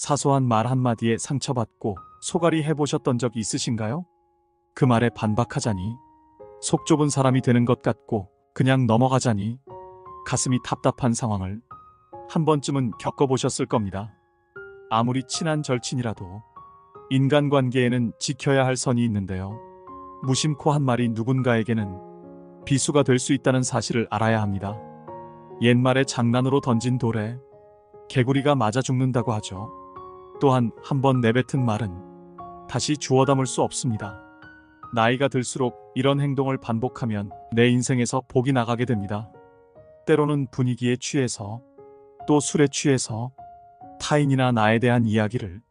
사소한 말 한마디에 상처받고 소갈이 해보셨던 적 있으신가요? 그 말에 반박하자니 속 좁은 사람이 되는 것 같고 그냥 넘어가자니 가슴이 답답한 상황을 한 번쯤은 겪어보셨을 겁니다. 아무리 친한 절친이라도 인간관계에는 지켜야 할 선이 있는데요. 무심코 한 말이 누군가에게는 비수가 될 수 있다는 사실을 알아야 합니다. 옛말에 장난으로 던진 돌에 개구리가 맞아 죽는다고 하죠. 또한 한 번 내뱉은 말은 다시 주워 담을 수 없습니다. 나이가 들수록 이런 행동을 반복하면 내 인생에서 복이 나가게 됩니다. 때로는 분위기에 취해서 또 술에 취해서 타인이나 나에 대한 이야기를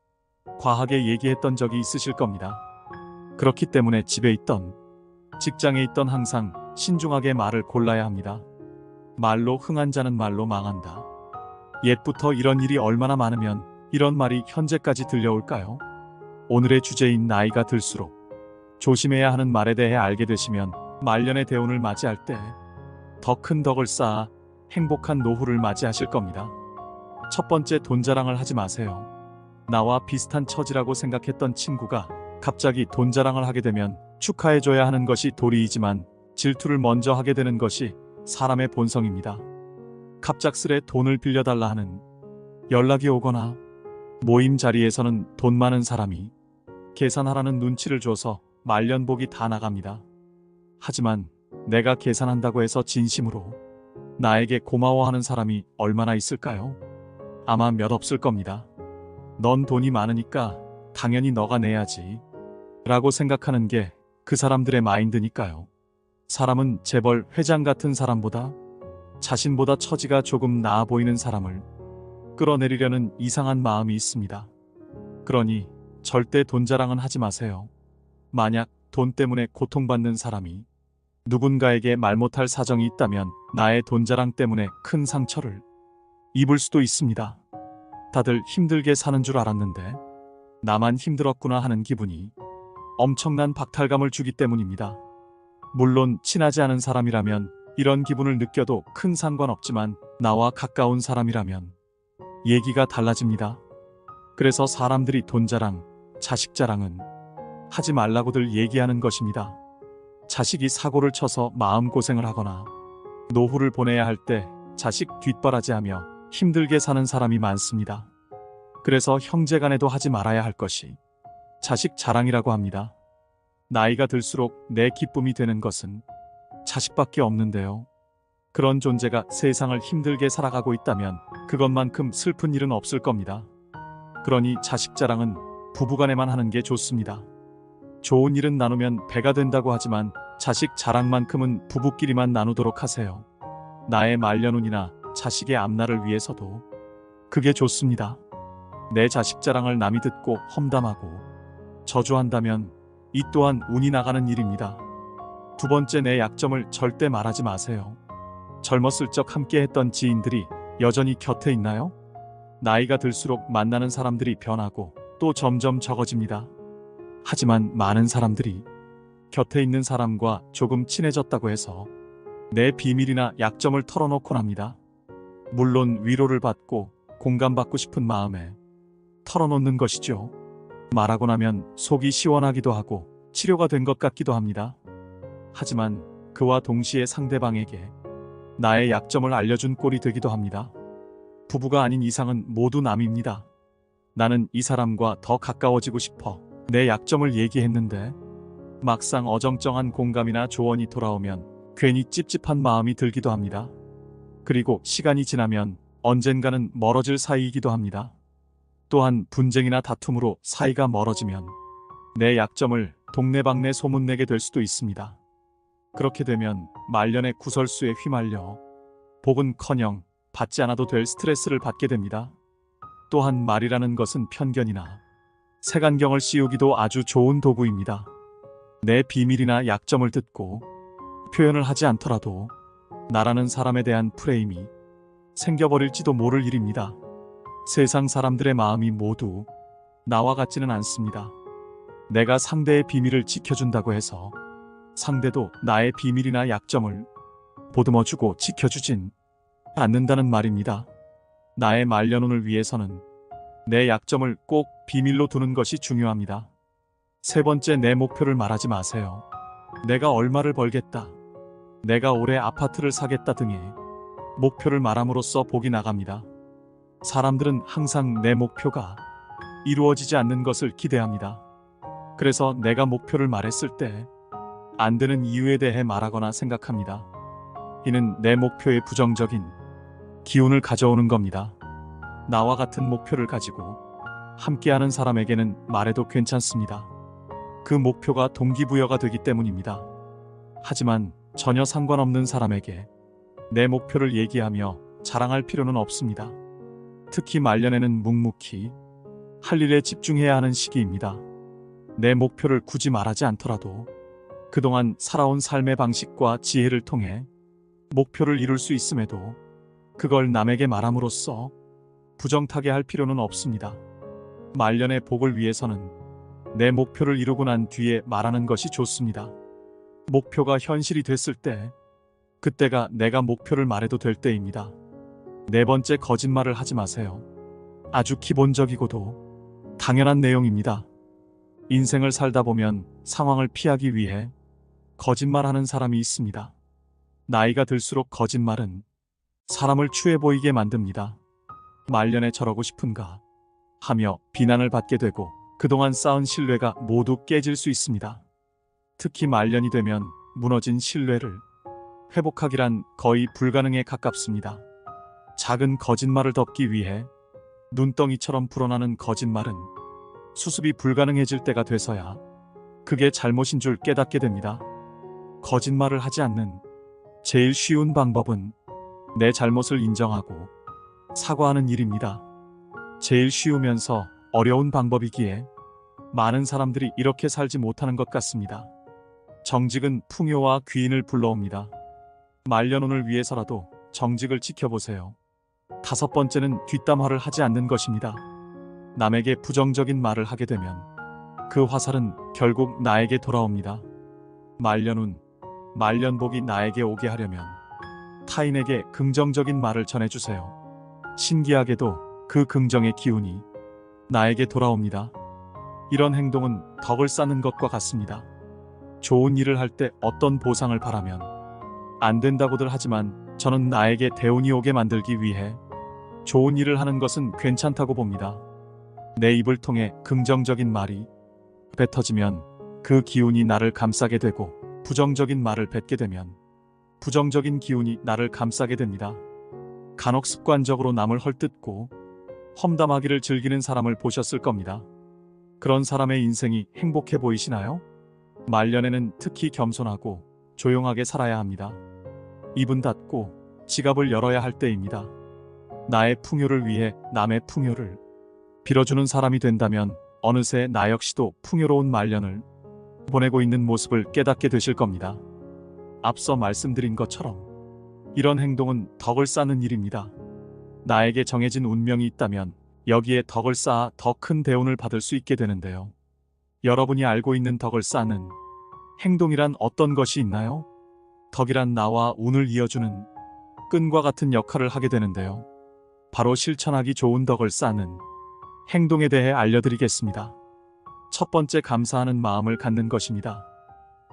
과하게 얘기했던 적이 있으실 겁니다. 그렇기 때문에 집에 있던 직장에 있던 항상 신중하게 말을 골라야 합니다. 말로 흥한 자는 말로 망한다. 옛부터 이런 일이 얼마나 많으면 이런 말이 현재까지 들려올까요? 오늘의 주제인 나이가 들수록 조심해야 하는 말에 대해 알게 되시면 말년의 대운을 맞이할 때 더 큰 덕을 쌓아 행복한 노후를 맞이하실 겁니다. 첫 번째, 돈 자랑을 하지 마세요. 나와 비슷한 처지라고 생각했던 친구가 갑자기 돈 자랑을 하게 되면 축하해줘야 하는 것이 도리이지만 질투를 먼저 하게 되는 것이 사람의 본성입니다. 갑작스레 돈을 빌려달라 하는 연락이 오거나 모임 자리에서는 돈 많은 사람이 계산하라는 눈치를 줘서 말년복이 다 나갑니다. 하지만 내가 계산한다고 해서 진심으로 나에게 고마워하는 사람이 얼마나 있을까요? 아마 몇 없을 겁니다. 넌 돈이 많으니까 당연히 너가 내야지 라고 생각하는 게 그 사람들의 마인드니까요. 사람은 재벌 회장 같은 사람보다 자신보다 처지가 조금 나아 보이는 사람을 끌어내리려는 이상한 마음이 있습니다. 그러니 절대 돈 자랑은 하지 마세요. 만약 돈 때문에 고통받는 사람이 누군가에게 말 못할 사정이 있다면 나의 돈 자랑 때문에 큰 상처를 입을 수도 있습니다. 다들 힘들게 사는 줄 알았는데 나만 힘들었구나 하는 기분이 엄청난 박탈감을 주기 때문입니다. 물론 친하지 않은 사람이라면 이런 기분을 느껴도 큰 상관없지만 나와 가까운 사람이라면 얘기가 달라집니다. 그래서 사람들이 돈 자랑, 자식 자랑은 하지 말라고들 얘기하는 것입니다. 자식이 사고를 쳐서 마음고생을 하거나 노후를 보내야 할 때 자식 뒷바라지하며 힘들게 사는 사람이 많습니다. 그래서 형제간에도 하지 말아야 할 것이 자식 자랑이라고 합니다. 나이가 들수록 내 기쁨이 되는 것은 자식밖에 없는데요. 그런 존재가 세상을 힘들게 살아가고 있다면 그것만큼 슬픈 일은 없을 겁니다. 그러니 자식 자랑은 부부간에만 하는 게 좋습니다. 좋은 일은 나누면 배가 된다고 하지만 자식 자랑만큼은 부부끼리만 나누도록 하세요. 나의 말년운이나 자식의 앞날을 위해서도 그게 좋습니다. 내 자식 자랑을 남이 듣고 험담하고 저주한다면 이 또한 운이 나가는 일입니다. 두 번째, 내 약점을 절대 말하지 마세요. 젊었을 적 함께 했던 지인들이 여전히 곁에 있나요? 나이가 들수록 만나는 사람들이 변하고 또 점점 적어집니다. 하지만 많은 사람들이 곁에 있는 사람과 조금 친해졌다고 해서 내 비밀이나 약점을 털어놓곤 합니다. 물론 위로를 받고 공감받고 싶은 마음에 털어놓는 것이죠. 말하고 나면 속이 시원하기도 하고 치료가 된 것 같기도 합니다. 하지만 그와 동시에 상대방에게 나의 약점을 알려준 꼴이 되기도 합니다. 부부가 아닌 이상은 모두 남입니다. 나는 이 사람과 더 가까워지고 싶어 내 약점을 얘기했는데 막상 어정쩡한 공감이나 조언이 돌아오면 괜히 찝찝한 마음이 들기도 합니다. 그리고 시간이 지나면 언젠가는 멀어질 사이이기도 합니다. 또한 분쟁이나 다툼으로 사이가 멀어지면 내 약점을 동네방네 소문내게 될 수도 있습니다. 그렇게 되면 말년의 구설수에 휘말려 복은커녕 받지 않아도 될 스트레스를 받게 됩니다. 또한 말이라는 것은 편견이나 색안경을 씌우기도 아주 좋은 도구입니다. 내 비밀이나 약점을 듣고 표현을 하지 않더라도 나라는 사람에 대한 프레임이 생겨버릴지도 모를 일입니다. 세상 사람들의 마음이 모두 나와 같지는 않습니다. 내가 상대의 비밀을 지켜준다고 해서 상대도 나의 비밀이나 약점을 보듬어주고 지켜주진 않는다는 말입니다. 나의 말년운을 위해서는 내 약점을 꼭 비밀로 두는 것이 중요합니다. 세 번째, 내 목표를 말하지 마세요. 내가 얼마를 벌겠다, 내가 올해 아파트를 사겠다 등의 목표를 말함으로써 복이 나갑니다. 사람들은 항상 내 목표가 이루어지지 않는 것을 기대합니다. 그래서 내가 목표를 말했을 때 안 되는 이유에 대해 말하거나 생각합니다. 이는 내 목표에 부정적인 기운을 가져오는 겁니다. 나와 같은 목표를 가지고 함께하는 사람에게는 말해도 괜찮습니다. 그 목표가 동기부여가 되기 때문입니다. 하지만 전혀 상관없는 사람에게 내 목표를 얘기하며 자랑할 필요는 없습니다. 특히 말년에는 묵묵히 할 일에 집중해야 하는 시기입니다. 내 목표를 굳이 말하지 않더라도 그동안 살아온 삶의 방식과 지혜를 통해 목표를 이룰 수 있음에도 그걸 남에게 말함으로써 부정타게 할 필요는 없습니다. 말년의 복을 위해서는 내 목표를 이루고 난 뒤에 말하는 것이 좋습니다. 목표가 현실이 됐을 때, 그때가 내가 목표를 말해도 될 때입니다. 네 번째, 거짓말을 하지 마세요. 아주 기본적이고도 당연한 내용입니다. 인생을 살다 보면 상황을 피하기 위해 거짓말하는 사람이 있습니다. 나이가 들수록 거짓말은 사람을 추해 보이게 만듭니다. 말년에 저러고 싶은가 하며 비난을 받게 되고 그동안 쌓은 신뢰가 모두 깨질 수 있습니다. 특히 말년이 되면 무너진 신뢰를 회복하기란 거의 불가능에 가깝습니다. 작은 거짓말을 덮기 위해 눈덩이처럼 불어나는 거짓말은 수습이 불가능해질 때가 돼서야 그게 잘못인 줄 깨닫게 됩니다. 거짓말을 하지 않는 제일 쉬운 방법은 내 잘못을 인정하고 사과하는 일입니다. 제일 쉬우면서 어려운 방법이기에 많은 사람들이 이렇게 살지 못하는 것 같습니다. 정직은 풍요와 귀인을 불러옵니다. 말년운을 위해서라도 정직을 지켜보세요. 다섯 번째는 뒷담화를 하지 않는 것입니다. 남에게 부정적인 말을 하게 되면 그 화살은 결국 나에게 돌아옵니다. 말년운, 말년복이 나에게 오게 하려면 타인에게 긍정적인 말을 전해주세요. 신기하게도 그 긍정의 기운이 나에게 돌아옵니다. 이런 행동은 덕을 쌓는 것과 같습니다. 좋은 일을 할 때 어떤 보상을 바라면 안 된다고들 하지만 저는 나에게 대운이 오게 만들기 위해 좋은 일을 하는 것은 괜찮다고 봅니다. 내 입을 통해 긍정적인 말이 뱉어지면 그 기운이 나를 감싸게 되고 부정적인 말을 뱉게 되면 부정적인 기운이 나를 감싸게 됩니다. 간혹 습관적으로 남을 헐뜯고 험담하기를 즐기는 사람을 보셨을 겁니다. 그런 사람의 인생이 행복해 보이시나요? 말년에는 특히 겸손하고 조용하게 살아야 합니다. 입은 닫고 지갑을 열어야 할 때입니다. 나의 풍요를 위해 남의 풍요를 빌어주는 사람이 된다면 어느새 나 역시도 풍요로운 말년을 보내고 있는 모습을 깨닫게 되실 겁니다. 앞서 말씀드린 것처럼 이런 행동은 덕을 쌓는 일입니다. 나에게 정해진 운명이 있다면 여기에 덕을 쌓아 더 큰 대운을 받을 수 있게 되는데요. 여러분이 알고 있는 덕을 쌓는 행동이란 어떤 것이 있나요? 덕이란 나와 운을 이어주는 끈과 같은 역할을 하게 되는데요. 바로 실천하기 좋은 덕을 쌓는 행동에 대해 알려드리겠습니다. 첫 번째, 감사하는 마음을 갖는 것입니다.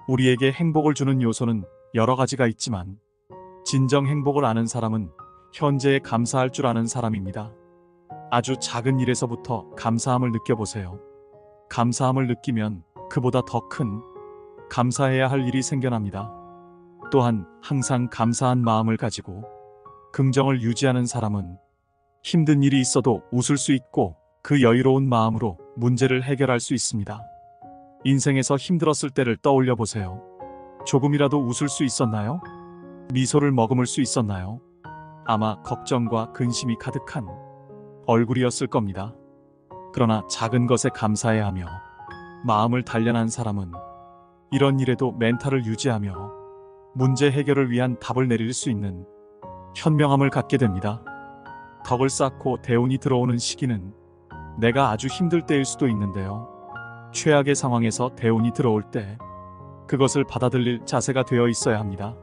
우리에게 행복을 주는 요소는 여러 가지가 있지만 진정 행복을 아는 사람은 현재에 감사할 줄 아는 사람입니다. 아주 작은 일에서부터 감사함을 느껴보세요. 감사함을 느끼면 그보다 더 큰 감사해야 할 일이 생겨납니다. 또한 항상 감사한 마음을 가지고 긍정을 유지하는 사람은 힘든 일이 있어도 웃을 수 있고 그 여유로운 마음으로 문제를 해결할 수 있습니다. 인생에서 힘들었을 때를 떠올려 보세요. 조금이라도 웃을 수 있었나요? 미소를 머금을 수 있었나요? 아마 걱정과 근심이 가득한 얼굴이었을 겁니다. 그러나 작은 것에 감사해야 하며 마음을 단련한 사람은 이런 일에도 멘탈을 유지하며 문제 해결을 위한 답을 내릴 수 있는 현명함을 갖게 됩니다. 덕을 쌓고 대운이 들어오는 시기는 내가 아주 힘들 때일 수도 있는데요. 최악의 상황에서 대운이 들어올 때 그것을 받아들일 자세가 되어 있어야 합니다.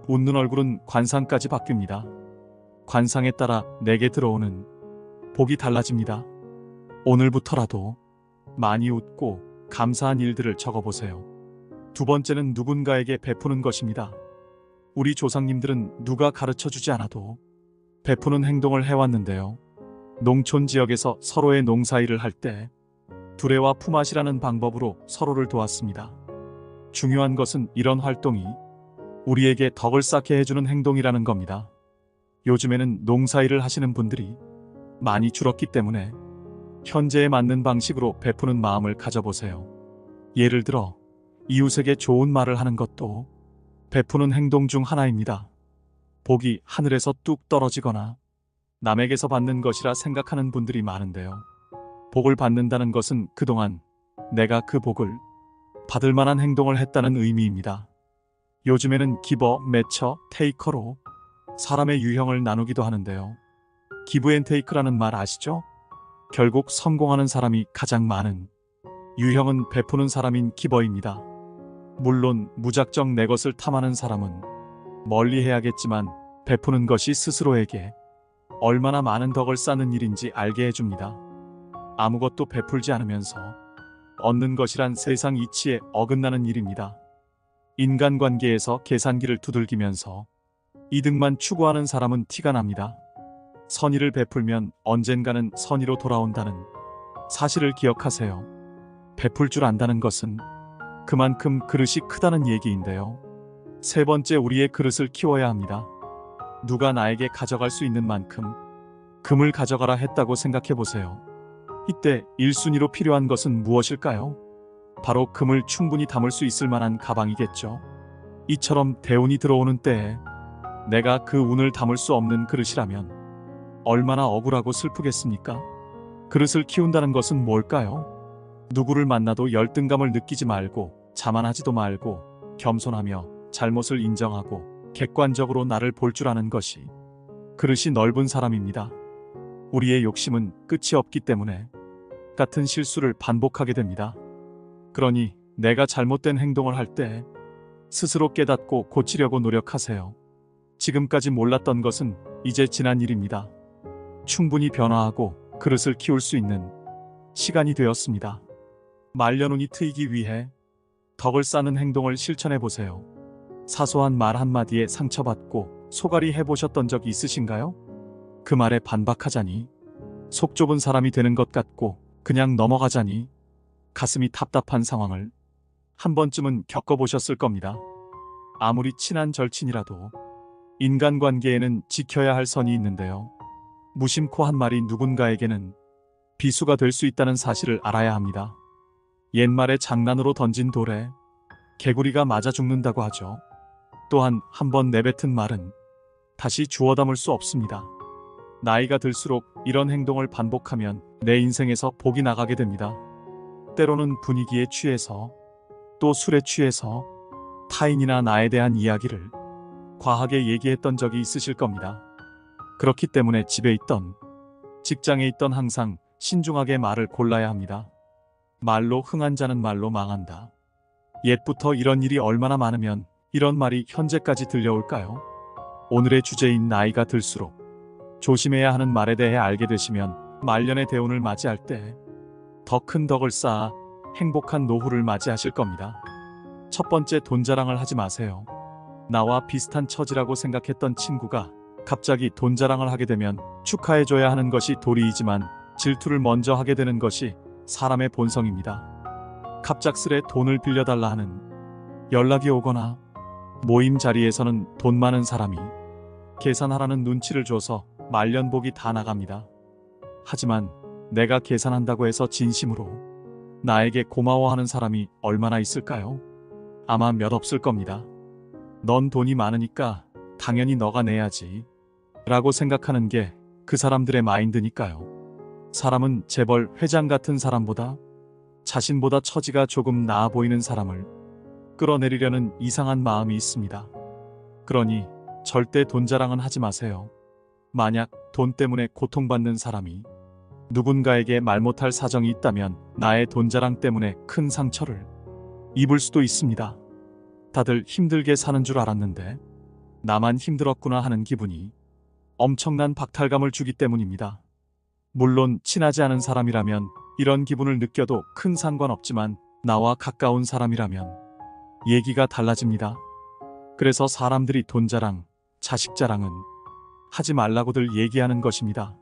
웃는 얼굴은 관상까지 바뀝니다. 관상에 따라 내게 들어오는 복이 달라집니다. 오늘부터라도 많이 웃고 감사한 일들을 적어보세요. 두 번째는 누군가에게 베푸는 것입니다. 우리 조상님들은 누가 가르쳐주지 않아도 베푸는 행동을 해왔는데요. 농촌 지역에서 서로의 농사일을 할 때 두레와 품앗이라는 방법으로 서로를 도왔습니다. 중요한 것은 이런 활동이 우리에게 덕을 쌓게 해주는 행동이라는 겁니다. 요즘에는 농사일을 하시는 분들이 많이 줄었기 때문에 현재에 맞는 방식으로 베푸는 마음을 가져보세요. 예를 들어 이웃에게 좋은 말을 하는 것도 베푸는 행동 중 하나입니다. 복이 하늘에서 뚝 떨어지거나 남에게서 받는 것이라 생각하는 분들이 많은데요. 복을 받는다는 것은 그동안 내가 그 복을 받을 만한 행동을 했다는 의미입니다. 요즘에는 기버, 매처, 테이커로 사람의 유형을 나누기도 하는데요. 기브 앤 테이크라는 말 아시죠? 결국 성공하는 사람이 가장 많은 유형은 베푸는 사람인 기버입니다. 물론 무작정 내 것을 탐하는 사람은 멀리 해야겠지만 베푸는 것이 스스로에게 얼마나 많은 덕을 쌓는 일인지 알게 해줍니다. 아무것도 베풀지 않으면서 얻는 것이란 세상 이치에 어긋나는 일입니다. 인간관계에서 계산기를 두들기면서 이득만 추구하는 사람은 티가 납니다. 선의를 베풀면 언젠가는 선의로 돌아온다는 사실을 기억하세요. 베풀 줄 안다는 것은 그만큼 그릇이 크다는 얘기인데요. 세 번째, 우리의 그릇을 키워야 합니다. 누가 나에게 가져갈 수 있는 만큼 금을 가져가라 했다고 생각해 보세요. 이때 1순위로 필요한 것은 무엇일까요? 바로 금을 충분히 담을 수 있을 만한 가방이겠죠. 이처럼 대운이 들어오는 때에 내가 그 운을 담을 수 없는 그릇이라면 얼마나 억울하고 슬프겠습니까? 그릇을 키운다는 것은 뭘까요? 누구를 만나도 열등감을 느끼지 말고 자만하지도 말고 겸손하며 잘못을 인정하고 객관적으로 나를 볼 줄 아는 것이 그릇이 넓은 사람입니다. 우리의 욕심은 끝이 없기 때문에 같은 실수를 반복하게 됩니다. 그러니 내가 잘못된 행동을 할 때 스스로 깨닫고 고치려고 노력하세요. 지금까지 몰랐던 것은 이제 지난 일입니다. 충분히 변화하고 그릇을 키울 수 있는 시간이 되었습니다. 말년운이 트이기 위해 덕을 쌓는 행동을 실천해 보세요. 사소한 말 한마디에 상처받고 소갈이 해보셨던 적 있으신가요? 그 말에 반박하자니 속 좁은 사람이 되는 것 같고 그냥 넘어가자니 가슴이 답답한 상황을 한 번쯤은 겪어보셨을 겁니다. 아무리 친한 절친이라도 인간관계에는 지켜야 할 선이 있는데요. 무심코 한 말이 누군가에게는 비수가 될 수 있다는 사실을 알아야 합니다. 옛말에 장난으로 던진 돌에 개구리가 맞아 죽는다고 하죠. 또한 한 번 내뱉은 말은 다시 주워 담을 수 없습니다. 나이가 들수록 이런 행동을 반복하면 내 인생에서 복이 나가게 됩니다. 때로는 분위기에 취해서 또 술에 취해서 타인이나 나에 대한 이야기를 과하게 얘기했던 적이 있으실 겁니다. 그렇기 때문에 집에 있던 직장에 있던 항상 신중하게 말을 골라야 합니다. 말로 흥한 자는 말로 망한다. 옛부터 이런 일이 얼마나 많으면 이런 말이 현재까지 들려올까요? 오늘의 주제인 나이가 들수록 조심해야 하는 말에 대해 알게 되시면 말년의 대운을 맞이할 때 더 큰 덕을 쌓아 행복한 노후를 맞이하실 겁니다. 첫 번째, 돈 자랑을 하지 마세요. 나와 비슷한 처지라고 생각했던 친구가 갑자기 돈 자랑을 하게 되면 축하해줘야 하는 것이 도리이지만 질투를 먼저 하게 되는 것이 사람의 본성입니다. 갑작스레 돈을 빌려달라 하는 연락이 오거나 모임 자리에서는 돈 많은 사람이 계산하라는 눈치를 줘서 말년복이 다 나갑니다. 하지만 내가 계산한다고 해서 진심으로 나에게 고마워하는 사람이 얼마나 있을까요? 아마 몇 없을 겁니다. 넌 돈이 많으니까 당연히 너가 내야지 라고 생각하는 게 그 사람들의 마인드니까요. 사람은 재벌 회장 같은 사람보다 자신보다 처지가 조금 나아 보이는 사람을 끌어내리려는 이상한 마음이 있습니다. 그러니 절대 돈 자랑은 하지 마세요. 만약 돈 때문에 고통받는 사람이 누군가에게 말 못할 사정이 있다면 나의 돈 자랑 때문에 큰 상처를 입을 수도 있습니다. 다들 힘들게 사는 줄 알았는데 나만 힘들었구나 하는 기분이 엄청난 박탈감을 주기 때문입니다. 물론 친하지 않은 사람이라면 이런 기분을 느껴도 큰 상관없지만 나와 가까운 사람이라면 얘기가 달라집니다. 그래서 사람들이 돈 자랑, 자식 자랑은 하지 말라고들 얘기하는 것입니다.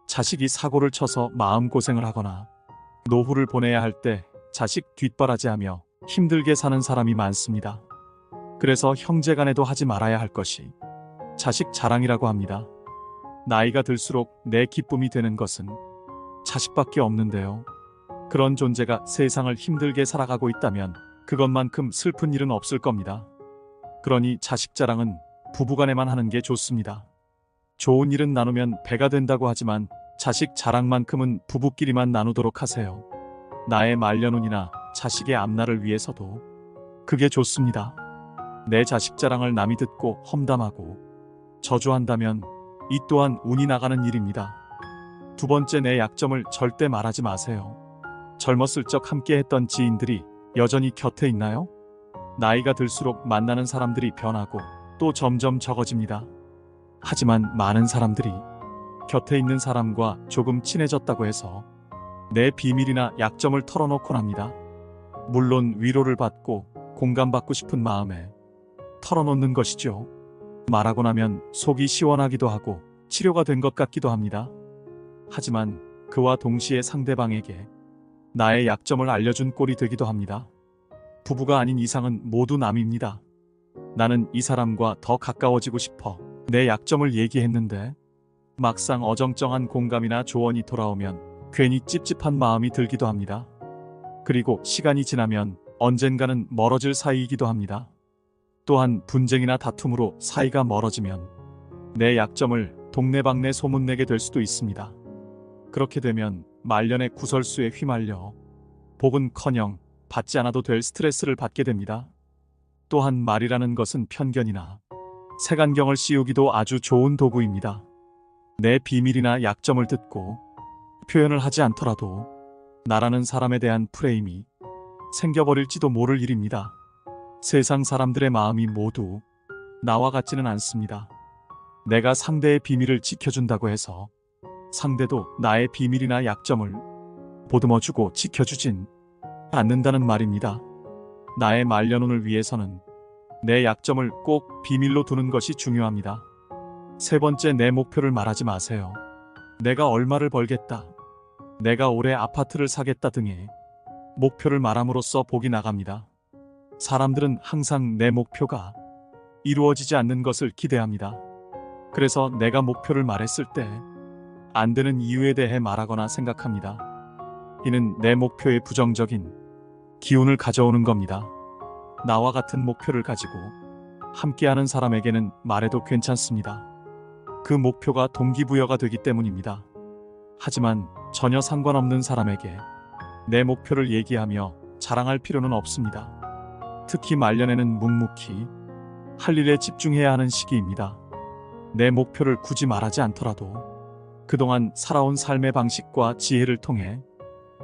자식이 사고를 쳐서 마음고생을 하거나 노후를 보내야 할 때 자식 뒷바라지하며 힘들게 사는 사람이 많습니다. 그래서 형제간에도 하지 말아야 할 것이 자식 자랑이라고 합니다. 나이가 들수록 내 기쁨이 되는 것은 자식밖에 없는데요. 그런 존재가 세상을 힘들게 살아가고 있다면 그것만큼 슬픈 일은 없을 겁니다. 그러니 자식 자랑은 부부간에만 하는 게 좋습니다. 좋은 일은 나누면 배가 된다고 하지만 자식 자랑만큼은 부부끼리만 나누도록 하세요. 나의 말년운이나 자식의 앞날을 위해서도 그게 좋습니다. 내 자식 자랑을 남이 듣고 험담하고 저주한다면 이 또한 운이 나가는 일입니다. 두 번째, 내 약점을 절대 말하지 마세요. 젊었을 적 함께 했던 지인들이 여전히 곁에 있나요? 나이가 들수록 만나는 사람들이 변하고 또 점점 적어집니다. 하지만 많은 사람들이 곁에 있는 사람과 조금 친해졌다고 해서 내 비밀이나 약점을 털어놓곤 합니다. 물론 위로를 받고 공감받고 싶은 마음에 털어놓는 것이죠. 말하고 나면 속이 시원하기도 하고 치료가 된 것 같기도 합니다. 하지만 그와 동시에 상대방에게 나의 약점을 알려준 꼴이 되기도 합니다. 부부가 아닌 이상은 모두 남입니다. 나는 이 사람과 더 가까워지고 싶어 내 약점을 얘기했는데 막상 어정쩡한 공감이나 조언이 돌아오면 괜히 찝찝한 마음이 들기도 합니다. 그리고 시간이 지나면 언젠가는 멀어질 사이이기도 합니다. 또한 분쟁이나 다툼으로 사이가 멀어지면 내 약점을 동네방네 소문내게 될 수도 있습니다. 그렇게 되면 말년의 구설수에 휘말려 복은커녕 받지 않아도 될 스트레스를 받게 됩니다. 또한 말이라는 것은 편견이나 색안경을 씌우기도 아주 좋은 도구입니다. 내 비밀이나 약점을 듣고 표현을 하지 않더라도 나라는 사람에 대한 프레임이 생겨버릴지도 모를 일입니다. 세상 사람들의 마음이 모두 나와 같지는 않습니다. 내가 상대의 비밀을 지켜준다고 해서 상대도 나의 비밀이나 약점을 보듬어주고 지켜주진 않는다는 말입니다. 나의 말년운을 위해서는 내 약점을 꼭 비밀로 두는 것이 중요합니다. 세 번째, 내 목표를 말하지 마세요. 내가 얼마를 벌겠다, 내가 올해 아파트를 사겠다 등의 목표를 말함으로써 복이 나갑니다. 사람들은 항상 내 목표가 이루어지지 않는 것을 기대합니다. 그래서 내가 목표를 말했을 때 안 되는 이유에 대해 말하거나 생각합니다. 이는 내 목표에 부정적인 기운을 가져오는 겁니다. 나와 같은 목표를 가지고 함께하는 사람에게는 말해도 괜찮습니다. 그 목표가 동기부여가 되기 때문입니다. 하지만 전혀 상관없는 사람에게 내 목표를 얘기하며 자랑할 필요는 없습니다. 특히 말년에는 묵묵히 할 일에 집중해야 하는 시기입니다. 내 목표를 굳이 말하지 않더라도 그동안 살아온 삶의 방식과 지혜를 통해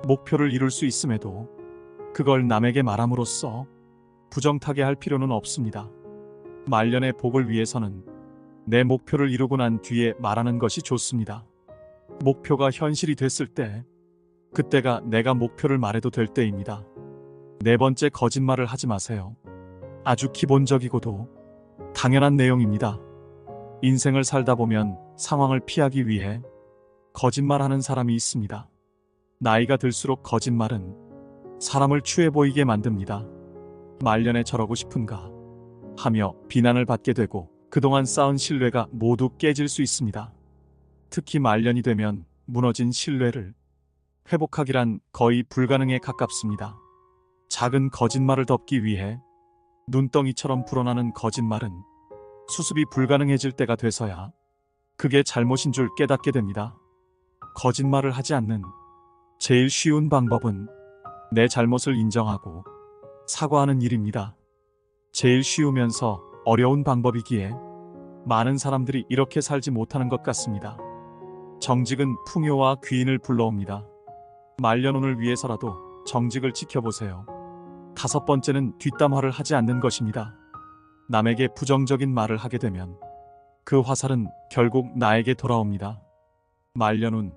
목표를 이룰 수 있음에도 그걸 남에게 말함으로써 부정타게 할 필요는 없습니다. 말년의 복을 위해서는 내 목표를 이루고 난 뒤에 말하는 것이 좋습니다. 목표가 현실이 됐을 때, 그때가 내가 목표를 말해도 될 때입니다. 네 번째, 거짓말을 하지 마세요. 아주 기본적이고도 당연한 내용입니다. 인생을 살다 보면 상황을 피하기 위해 거짓말하는 사람이 있습니다. 나이가 들수록 거짓말은 사람을 추해 보이게 만듭니다. 말년에 저러고 싶은가 하며 비난을 받게 되고 그동안 쌓은 신뢰가 모두 깨질 수 있습니다. 특히 말년이 되면 무너진 신뢰를 회복하기란 거의 불가능에 가깝습니다. 작은 거짓말을 덮기 위해 눈덩이처럼 불어나는 거짓말은 수습이 불가능해질 때가 돼서야 그게 잘못인 줄 깨닫게 됩니다. 거짓말을 하지 않는 제일 쉬운 방법은 내 잘못을 인정하고 사과하는 일입니다. 제일 쉬우면서 어려운 방법이기에 많은 사람들이 이렇게 살지 못하는 것 같습니다. 정직은 풍요와 귀인을 불러옵니다. 말년운을 위해서라도 정직을 지켜보세요. 다섯 번째는 뒷담화를 하지 않는 것입니다. 남에게 부정적인 말을 하게 되면 그 화살은 결국 나에게 돌아옵니다. 말년운,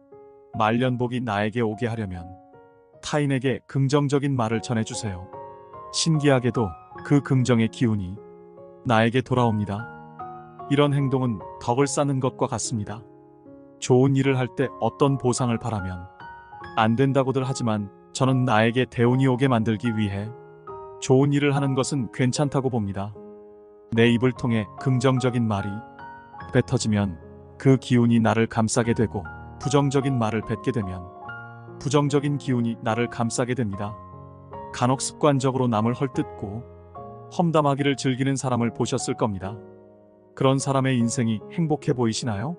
말년복이 나에게 오게 하려면 타인에게 긍정적인 말을 전해주세요. 신기하게도 그 긍정의 기운이 나에게 돌아옵니다. 이런 행동은 덕을 쌓는 것과 같습니다. 좋은 일을 할 때 어떤 보상을 바라면 안 된다고들 하지만 저는 나에게 대운이 오게 만들기 위해 좋은 일을 하는 것은 괜찮다고 봅니다. 내 입을 통해 긍정적인 말이 뱉어지면 그 기운이 나를 감싸게 되고 부정적인 말을 뱉게 되면 부정적인 기운이 나를 감싸게 됩니다. 간혹 습관적으로 남을 헐뜯고 험담하기를 즐기는 사람을 보셨을 겁니다. 그런 사람의 인생이 행복해 보이시나요?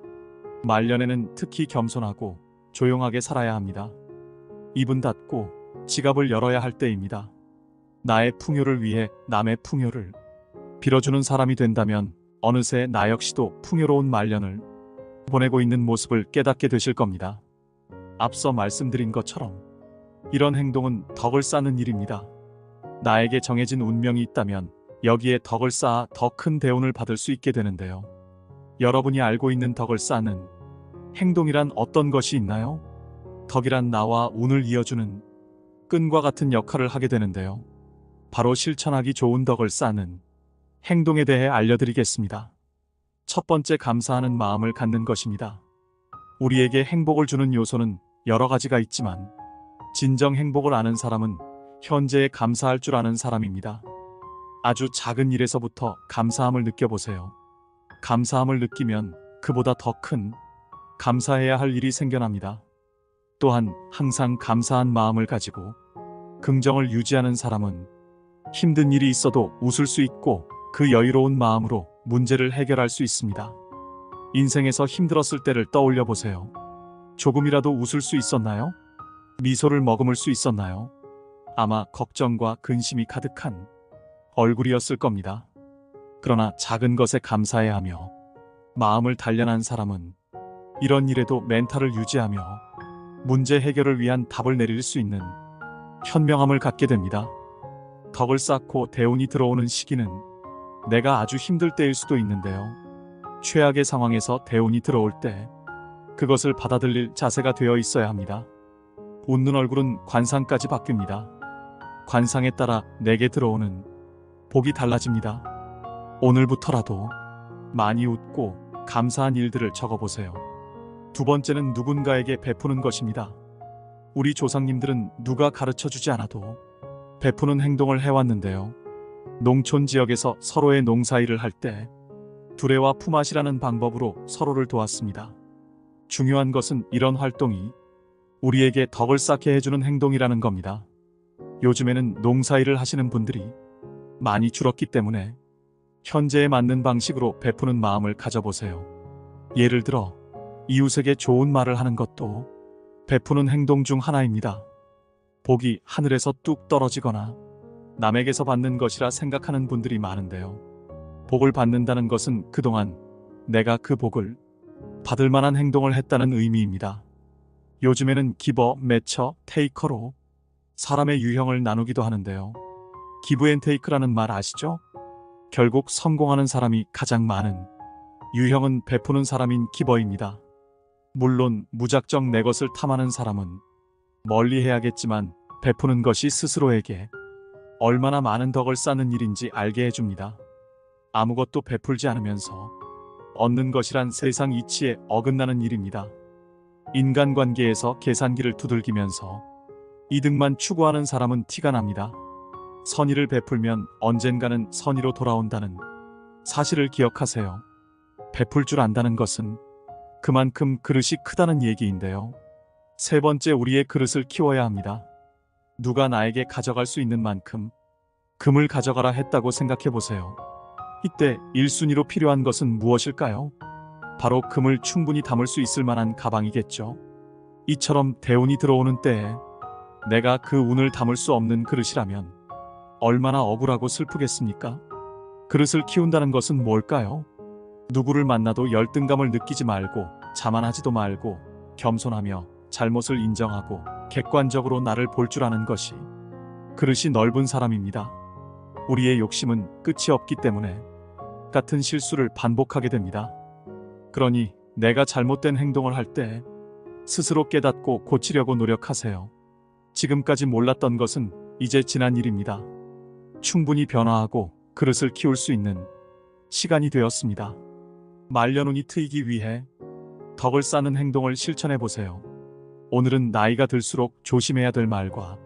말년에는 특히 겸손하고 조용하게 살아야 합니다. 입은 닫고 지갑을 열어야 할 때입니다. 나의 풍요를 위해 남의 풍요를 빌어주는 사람이 된다면 어느새 나 역시도 풍요로운 말년을 보내고 있는 모습을 깨닫게 되실 겁니다. 앞서 말씀드린 것처럼 이런 행동은 덕을 쌓는 일입니다. 나에게 정해진 운명이 있다면 여기에 덕을 쌓아 더 큰 대운을 받을 수 있게 되는데요. 여러분이 알고 있는 덕을 쌓는 행동이란 어떤 것이 있나요? 덕이란 나와 운을 이어주는 끈과 같은 역할을 하게 되는데요. 바로 실천하기 좋은 덕을 쌓는 행동에 대해 알려드리겠습니다. 첫 번째, 감사하는 마음을 갖는 것입니다. 우리에게 행복을 주는 요소는 여러 가지가 있지만 진정 행복을 아는 사람은 현재에 감사할 줄 아는 사람입니다. 아주 작은 일에서부터 감사함을 느껴보세요. 감사함을 느끼면 그보다 더 큰 감사해야 할 일이 생겨납니다. 또한 항상 감사한 마음을 가지고 긍정을 유지하는 사람은 힘든 일이 있어도 웃을 수 있고 그 여유로운 마음으로 문제를 해결할 수 있습니다. 인생에서 힘들었을 때를 떠올려 보세요. 조금이라도 웃을 수 있었나요? 미소를 머금을 수 있었나요? 아마 걱정과 근심이 가득한 얼굴이었을 겁니다. 그러나 작은 것에 감사해야 하며 마음을 단련한 사람은 이런 일에도 멘탈을 유지하며 문제 해결을 위한 답을 내릴 수 있는 현명함을 갖게 됩니다. 덕을 쌓고 대운이 들어오는 시기는 내가 아주 힘들 때일 수도 있는데요. 최악의 상황에서 대운이 들어올 때 그것을 받아들일 자세가 되어 있어야 합니다. 웃는 얼굴은 관상까지 바뀝니다. 관상에 따라 내게 들어오는 복이 달라집니다. 오늘부터라도 많이 웃고 감사한 일들을 적어보세요. 두 번째는 누군가에게 베푸는 것입니다. 우리 조상님들은 누가 가르쳐주지 않아도 베푸는 행동을 해왔는데요. 농촌 지역에서 서로의 농사일을 할 때 두레와 품앗이라는 방법으로 서로를 도왔습니다. 중요한 것은 이런 활동이 우리에게 덕을 쌓게 해주는 행동이라는 겁니다. 요즘에는 농사일을 하시는 분들이 많이 줄었기 때문에 현재에 맞는 방식으로 베푸는 마음을 가져보세요. 예를 들어 이웃에게 좋은 말을 하는 것도 베푸는 행동 중 하나입니다. 복이 하늘에서 뚝 떨어지거나 남에게서 받는 것이라 생각하는 분들이 많은데요. 복을 받는다는 것은 그동안 내가 그 복을 받을 만한 행동을 했다는 의미입니다. 요즘에는 기버, 매처, 테이커로 사람의 유형을 나누기도 하는데요. 기브 앤 테이크라는 말 아시죠? 결국 성공하는 사람이 가장 많은 유형은 베푸는 사람인 기버입니다. 물론 무작정 내 것을 탐하는 사람은 멀리 해야겠지만 베푸는 것이 스스로에게 얼마나 많은 덕을 쌓는 일인지 알게 해줍니다. 아무것도 베풀지 않으면서 얻는 것이란 세상 이치에 어긋나는 일입니다. 인간관계에서 계산기를 두들기면서 이득만 추구하는 사람은 티가 납니다. 선의를 베풀면 언젠가는 선의로 돌아온다는 사실을 기억하세요. 베풀 줄 안다는 것은 그만큼 그릇이 크다는 얘기인데요. 세 번째, 우리의 그릇을 키워야 합니다. 누가 나에게 가져갈 수 있는 만큼 금을 가져가라 했다고 생각해 보세요. 이때 1순위로 필요한 것은 무엇일까요? 바로 금을 충분히 담을 수 있을 만한 가방이겠죠. 이처럼 대운이 들어오는 때에 내가 그 운을 담을 수 없는 그릇이라면 얼마나 억울하고 슬프겠습니까? 그릇을 키운다는 것은 뭘까요? 누구를 만나도 열등감을 느끼지 말고 자만하지도 말고 겸손하며 잘못을 인정하고 객관적으로 나를 볼 줄 아는 것이 그릇이 넓은 사람입니다. 우리의 욕심은 끝이 없기 때문에 같은 실수를 반복하게 됩니다. 그러니 내가 잘못된 행동을 할 때 스스로 깨닫고 고치려고 노력하세요. 지금까지 몰랐던 것은 이제 지난 일입니다. 충분히 변화하고 그릇을 키울 수 있는 시간이 되었습니다. 말려눈이 트이기 위해 덕을 쌓는 행동을 실천해 보세요. 오늘은 나이가 들수록 조심해야 될 말과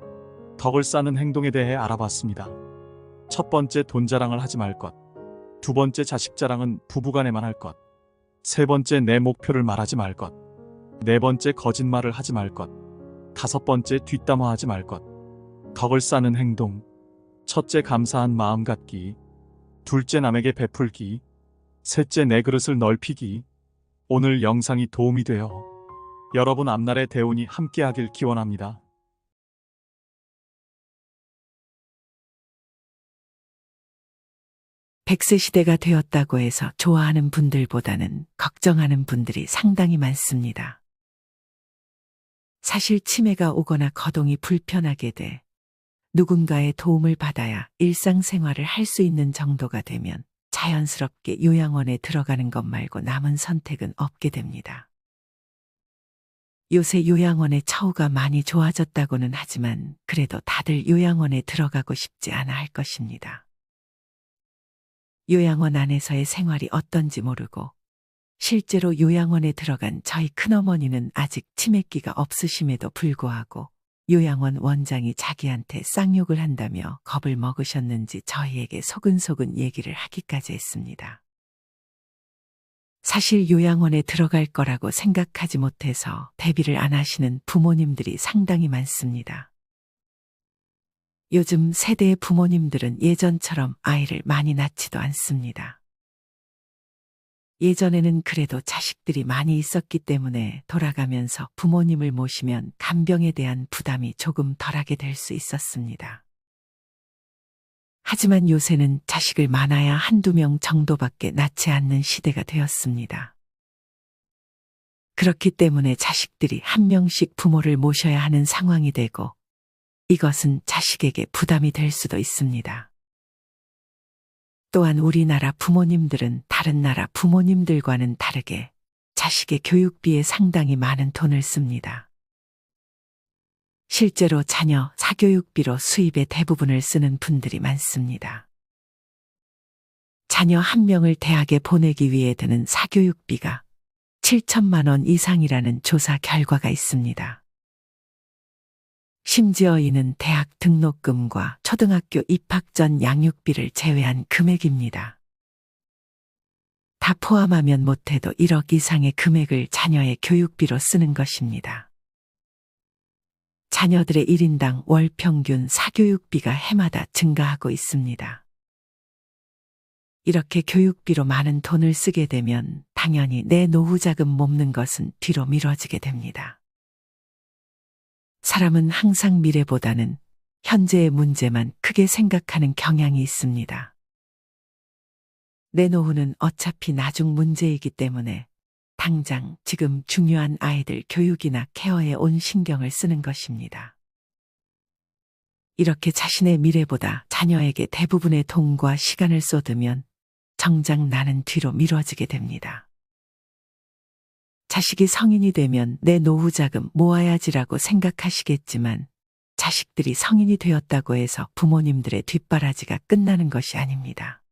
덕을 쌓는 행동에 대해 알아봤습니다. 첫 번째, 돈 자랑을 하지 말 것. 두 번째, 자식 자랑은 부부간에만 할 것. 세 번째, 내 목표를 말하지 말 것. 네 번째, 거짓말을 하지 말 것. 다섯 번째, 뒷담화하지 말 것. 덕을 쌓는 행동. 첫째, 감사한 마음 갖기. 둘째, 남에게 베풀기. 셋째, 내 그릇을 넓히기. 오늘 영상이 도움이 되어 여러분 앞날의 대운이 함께하길 기원합니다. 백세 시대가 되었다고 해서 좋아하는 분들보다는 걱정하는 분들이 상당히 많습니다. 사실 치매가 오거나 거동이 불편하게 돼 누군가의 도움을 받아야 일상생활을 할 수 있는 정도가 되면 자연스럽게 요양원에 들어가는 것 말고 남은 선택은 없게 됩니다. 요새 요양원의 처우가 많이 좋아졌다고는 하지만 그래도 다들 요양원에 들어가고 싶지 않아 할 것입니다. 요양원 안에서의 생활이 어떤지 모르고 실제로 요양원에 들어간 저희 큰어머니는 아직 치매기가 없으심에도 불구하고 요양원 원장이 자기한테 쌍욕을 한다며 겁을 먹으셨는지 저희에게 소근소근 얘기를 하기까지 했습니다. 사실 요양원에 들어갈 거라고 생각하지 못해서 대비를 안 하시는 부모님들이 상당히 많습니다. 요즘 세대의 부모님들은 예전처럼 아이를 많이 낳지도 않습니다. 예전에는 그래도 자식들이 많이 있었기 때문에 돌아가면서 부모님을 모시면 간병에 대한 부담이 조금 덜하게 될 수 있었습니다. 하지만 요새는 자식을 많아야 한두 명 정도밖에 낳지 않는 시대가 되었습니다. 그렇기 때문에 자식들이 한 명씩 부모를 모셔야 하는 상황이 되고 이것은 자식에게 부담이 될 수도 있습니다. 또한 우리나라 부모님들은 다른 나라 부모님들과는 다르게 자식의 교육비에 상당히 많은 돈을 씁니다. 실제로 자녀 사교육비로 수입의 대부분을 쓰는 분들이 많습니다. 자녀 한 명을 대학에 보내기 위해 드는 사교육비가 7천만 원 이상이라는 조사 결과가 있습니다. 심지어 이는 대학 등록금과 초등학교 입학 전 양육비를 제외한 금액입니다. 다 포함하면 못해도 1억 이상의 금액을 자녀의 교육비로 쓰는 것입니다. 자녀들의 1인당 월 평균 사교육비가 해마다 증가하고 있습니다. 이렇게 교육비로 많은 돈을 쓰게 되면 당연히 내 노후자금 모는 것은 뒤로 미뤄지게 됩니다. 사람은 항상 미래보다는 현재의 문제만 크게 생각하는 경향이 있습니다. 내 노후는 어차피 나중 문제이기 때문에 당장 지금 중요한 아이들 교육이나 케어에 온 신경을 쓰는 것입니다. 이렇게 자신의 미래보다 자녀에게 대부분의 돈과 시간을 쏟으면 정작 나는 뒤로 미뤄지게 됩니다. 자식이 성인이 되면 내 노후 자금 모아야지라고 생각하시겠지만 자식들이 성인이 되었다고 해서 부모님들의 뒷바라지가 끝나는 것이 아닙니다.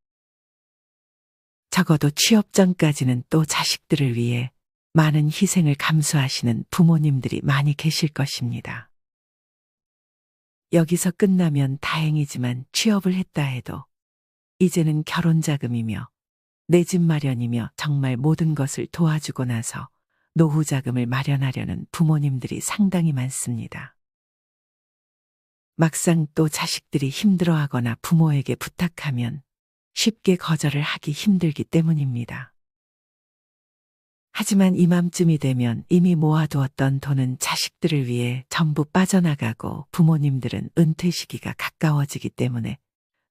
적어도 취업 전까지는 또 자식들을 위해 많은 희생을 감수하시는 부모님들이 많이 계실 것입니다. 여기서 끝나면 다행이지만 취업을 했다 해도 이제는 결혼 자금이며 내 집 마련이며 정말 모든 것을 도와주고 나서 노후 자금을 마련하려는 부모님들이 상당히 많습니다. 막상 또 자식들이 힘들어하거나 부모에게 부탁하면 쉽게 거절을 하기 힘들기 때문입니다. 하지만 이맘쯤이 되면 이미 모아두었던 돈은 자식들을 위해 전부 빠져나가고 부모님들은 은퇴 시기가 가까워지기 때문에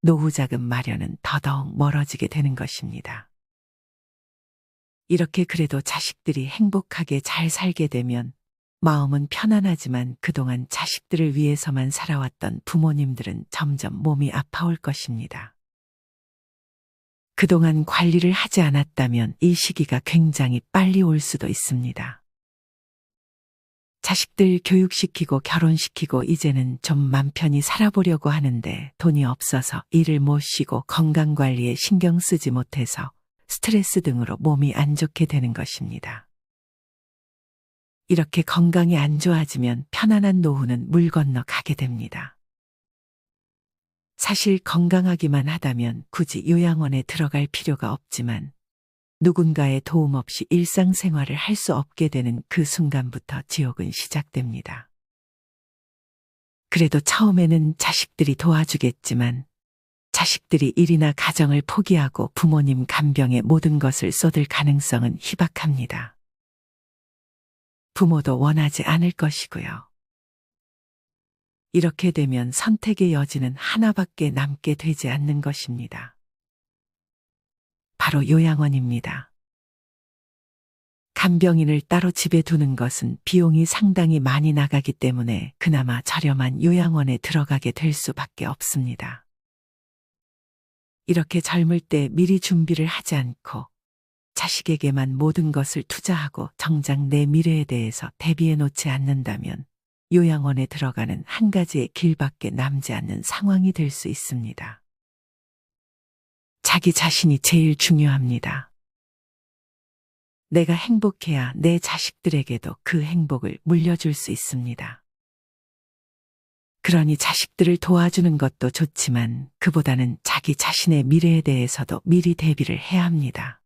노후 자금 마련은 더더욱 멀어지게 되는 것입니다. 이렇게 그래도 자식들이 행복하게 잘 살게 되면 마음은 편안하지만 그동안 자식들을 위해서만 살아왔던 부모님들은 점점 몸이 아파올 것입니다. 그동안 관리를 하지 않았다면 이 시기가 굉장히 빨리 올 수도 있습니다. 자식들 교육시키고 결혼시키고 이제는 좀 맘 편히 살아보려고 하는데 돈이 없어서 일을 못 쉬고 건강관리에 신경 쓰지 못해서 스트레스 등으로 몸이 안 좋게 되는 것입니다. 이렇게 건강이 안 좋아지면 편안한 노후는 물 건너 가게 됩니다. 사실 건강하기만 하다면 굳이 요양원에 들어갈 필요가 없지만 누군가의 도움 없이 일상생활을 할 수 없게 되는 그 순간부터 지옥은 시작됩니다. 그래도 처음에는 자식들이 도와주겠지만 자식들이 일이나 가정을 포기하고 부모님 간병에 모든 것을 쏟을 가능성은 희박합니다. 부모도 원하지 않을 것이고요. 이렇게 되면 선택의 여지는 하나밖에 남게 되지 않는 것입니다. 바로 요양원입니다. 간병인을 따로 집에 두는 것은 비용이 상당히 많이 나가기 때문에 그나마 저렴한 요양원에 들어가게 될 수밖에 없습니다. 이렇게 젊을 때 미리 준비를 하지 않고 자식에게만 모든 것을 투자하고 정작 내 미래에 대해서 대비해 놓지 않는다면 요양원에 들어가는 한 가지의 길밖에 남지 않는 상황이 될 수 있습니다. 자기 자신이 제일 중요합니다. 내가 행복해야 내 자식들에게도 그 행복을 물려줄 수 있습니다. 그러니 자식들을 도와주는 것도 좋지만 그보다는 자기 자신의 미래에 대해서도 미리 대비를 해야 합니다.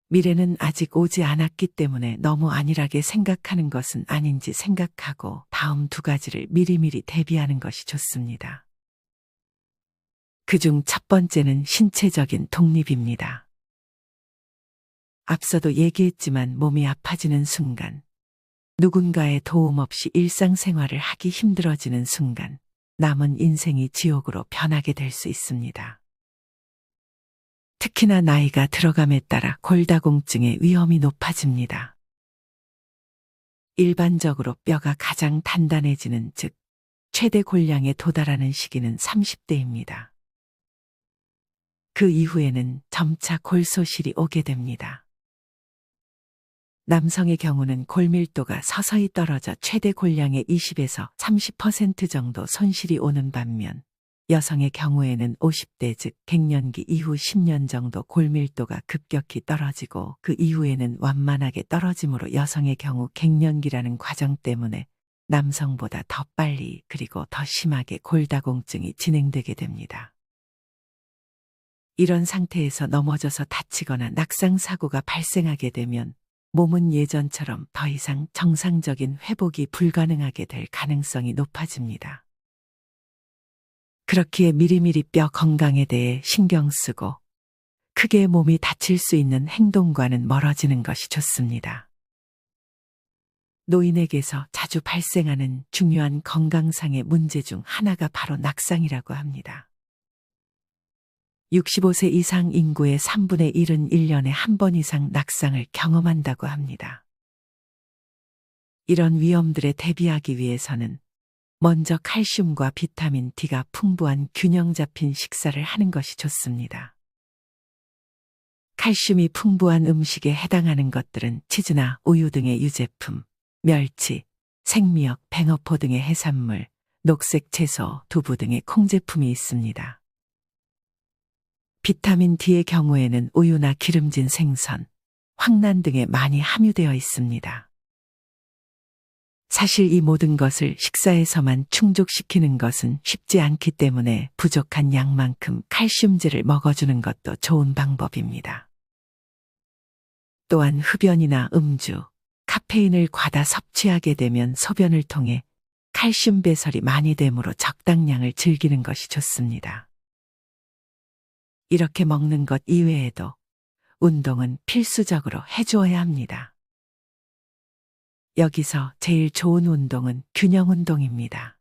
미래는 아직 오지 않았기 때문에 너무 안일하게 생각하는 것은 아닌지 생각하고 다음 두 가지를 미리미리 대비하는 것이 좋습니다. 그중 첫 번째는 신체적인 독립입니다. 앞서도 얘기했지만 몸이 아파지는 순간, 누군가의 도움 없이 일상생활을 하기 힘들어지는 순간, 남은 인생이 지옥으로 변하게 될 수 있습니다. 특히나 나이가 들어감에 따라 골다공증의 위험이 높아집니다. 일반적으로 뼈가 가장 단단해지는 즉, 최대 골량에 도달하는 시기는 30대입니다. 그 이후에는 점차 골소실이 오게 됩니다. 남성의 경우는 골밀도가 서서히 떨어져 최대 골량의 20에서 30% 정도 손실이 오는 반면 여성의 경우에는 50대 즉 갱년기 이후 10년 정도 골밀도가 급격히 떨어지고 그 이후에는 완만하게 떨어지므로 여성의 경우 갱년기라는 과정 때문에 남성보다 더 빨리 그리고 더 심하게 골다공증이 진행되게 됩니다. 이런 상태에서 넘어져서 다치거나 낙상사고가 발생하게 되면 몸은 예전처럼 더 이상 정상적인 회복이 불가능하게 될 가능성이 높아집니다. 그렇기에 미리미리 뼈 건강에 대해 신경 쓰고 크게 몸이 다칠 수 있는 행동과는 멀어지는 것이 좋습니다. 노인에게서 자주 발생하는 중요한 건강상의 문제 중 하나가 바로 낙상이라고 합니다. 65세 이상 인구의 3분의 1은 1년에 한 번 이상 낙상을 경험한다고 합니다. 이런 위험들에 대비하기 위해서는 먼저 칼슘과 비타민 D가 풍부한 균형 잡힌 식사를 하는 것이 좋습니다. 칼슘이 풍부한 음식에 해당하는 것들은 치즈나 우유 등의 유제품, 멸치, 생미역, 뱅어포 등의 해산물, 녹색 채소, 두부 등의 콩제품이 있습니다. 비타민 D의 경우에는 우유나 기름진 생선, 황란 등에 많이 함유되어 있습니다. 사실 이 모든 것을 식사에서만 충족시키는 것은 쉽지 않기 때문에 부족한 양만큼 칼슘제를 먹어주는 것도 좋은 방법입니다. 또한 흡연이나 음주, 카페인을 과다 섭취하게 되면 소변을 통해 칼슘 배설이 많이 되므로 적당량을 즐기는 것이 좋습니다. 이렇게 먹는 것 이외에도 운동은 필수적으로 해주어야 합니다. 여기서 제일 좋은 운동은 균형 운동입니다.